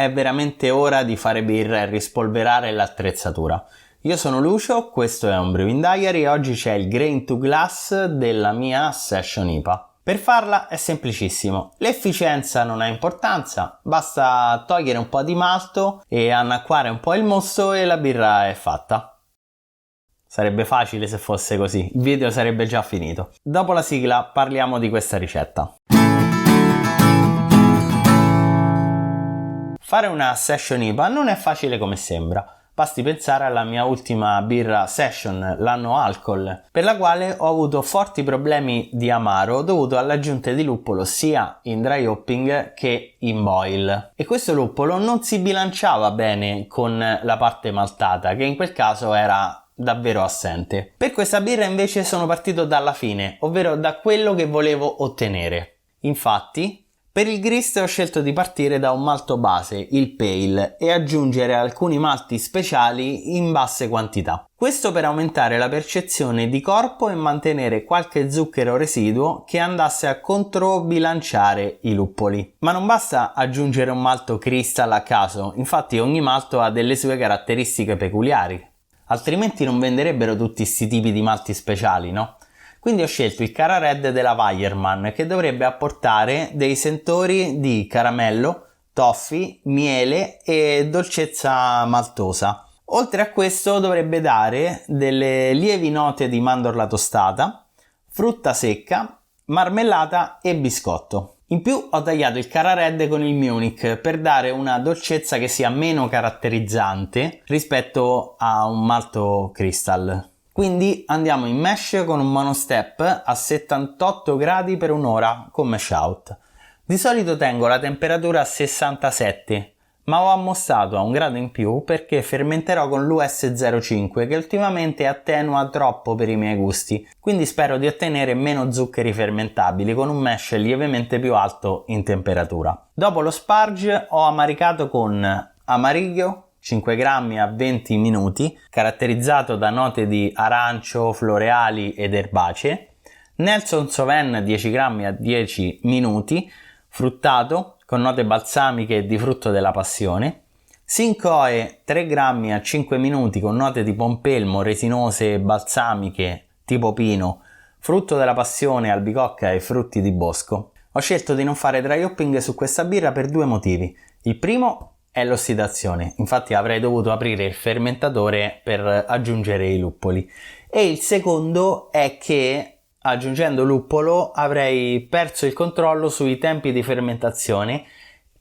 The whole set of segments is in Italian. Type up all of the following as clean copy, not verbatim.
è veramente ora di fare birra e rispolverare l'attrezzatura. Io sono Lucio, questo è un Brewing Diary e oggi c'è il Grain to Glass della mia Session IPA. Per farla è semplicissimo, l'efficienza non ha importanza, basta togliere un po' di malto e annacquare un po' il mosto e la birra è fatta. Sarebbe facile se fosse così, il video sarebbe già finito. Dopo la sigla parliamo di questa ricetta. Fare una Session IPA non è facile come sembra. Basti pensare alla mia ultima birra Session, l'anno alcol, per la quale ho avuto forti problemi di amaro dovuto all'aggiunta di luppolo sia in dry hopping che in boil. E questo luppolo non si bilanciava bene con la parte maltata, che in quel caso era davvero assente. Per questa birra invece sono partito dalla fine, ovvero da quello che volevo ottenere. Infatti, per il grist ho scelto di partire da un malto base, il pale, e aggiungere alcuni malti speciali in basse quantità. Questo per aumentare la percezione di corpo e mantenere qualche zucchero residuo che andasse a controbilanciare i luppoli. Ma non basta aggiungere un malto crystal a caso, infatti ogni malto ha delle sue caratteristiche peculiari. Altrimenti non venderebbero tutti questi tipi di malti speciali, no? Quindi ho scelto il Cara Red della Weyermann, che dovrebbe apportare dei sentori di caramello, toffee, miele e dolcezza maltosa. Oltre a questo dovrebbe dare delle lievi note di mandorla tostata, frutta secca, marmellata e biscotto. In più ho tagliato il Cara Red con il Munich per dare una dolcezza che sia meno caratterizzante rispetto a un malto crystal. Quindi andiamo in mash con un monostep a 78 gradi per un'ora con mash out. Di solito tengo la temperatura a 67, ma ho ammostato a un grado in più perché fermenterò con l'US05 che ultimamente attenua troppo per i miei gusti, quindi spero di ottenere meno zuccheri fermentabili con un mash lievemente più alto in temperatura. Dopo lo sparge ho amaricato con Amarillo 5 grammi a 20 minuti, caratterizzato da note di arancio, floreali ed erbacee, Nelson Sauvin 10 grammi a 10 minuti, fruttato, con note balsamiche e di frutto della passione, Sincoe 3 grammi a 5 minuti con note di pompelmo, resinose e balsamiche tipo pino, frutto della passione, albicocca e frutti di bosco. Ho scelto di non fare dry hopping su questa birra per due motivi. Il primo è l'ossidazione, infatti avrei dovuto aprire il fermentatore per aggiungere i luppoli, e il secondo è che aggiungendo luppolo avrei perso il controllo sui tempi di fermentazione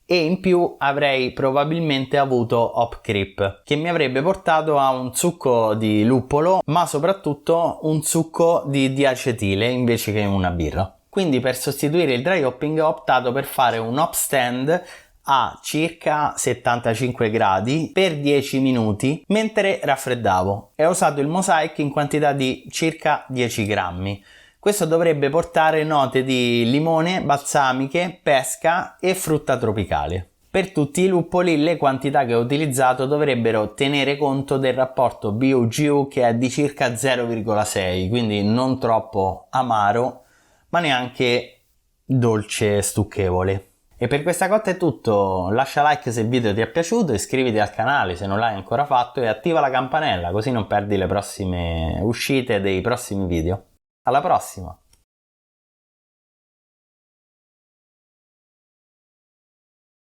e in più avrei probabilmente avuto hop creep che mi avrebbe portato a un succo di luppolo ma soprattutto un succo di diacetile invece che una birra. Quindi per sostituire il dry hopping ho optato per fare un hop stand a circa 75 gradi per 10 minuti mentre raffreddavo e ho usato il mosaic in quantità di circa 10 grammi. Questo dovrebbe portare note di limone, balsamiche, pesca e frutta tropicale. Per tutti i luppoli le quantità che ho utilizzato dovrebbero tenere conto del rapporto BU-GU che è di circa 0,6, quindi non troppo amaro ma neanche dolce stucchevole. E per questa cotta è tutto, lascia like se il video ti è piaciuto, iscriviti al canale se non l'hai ancora fatto e attiva la campanella così non perdi le prossime uscite dei prossimi video. Alla prossima!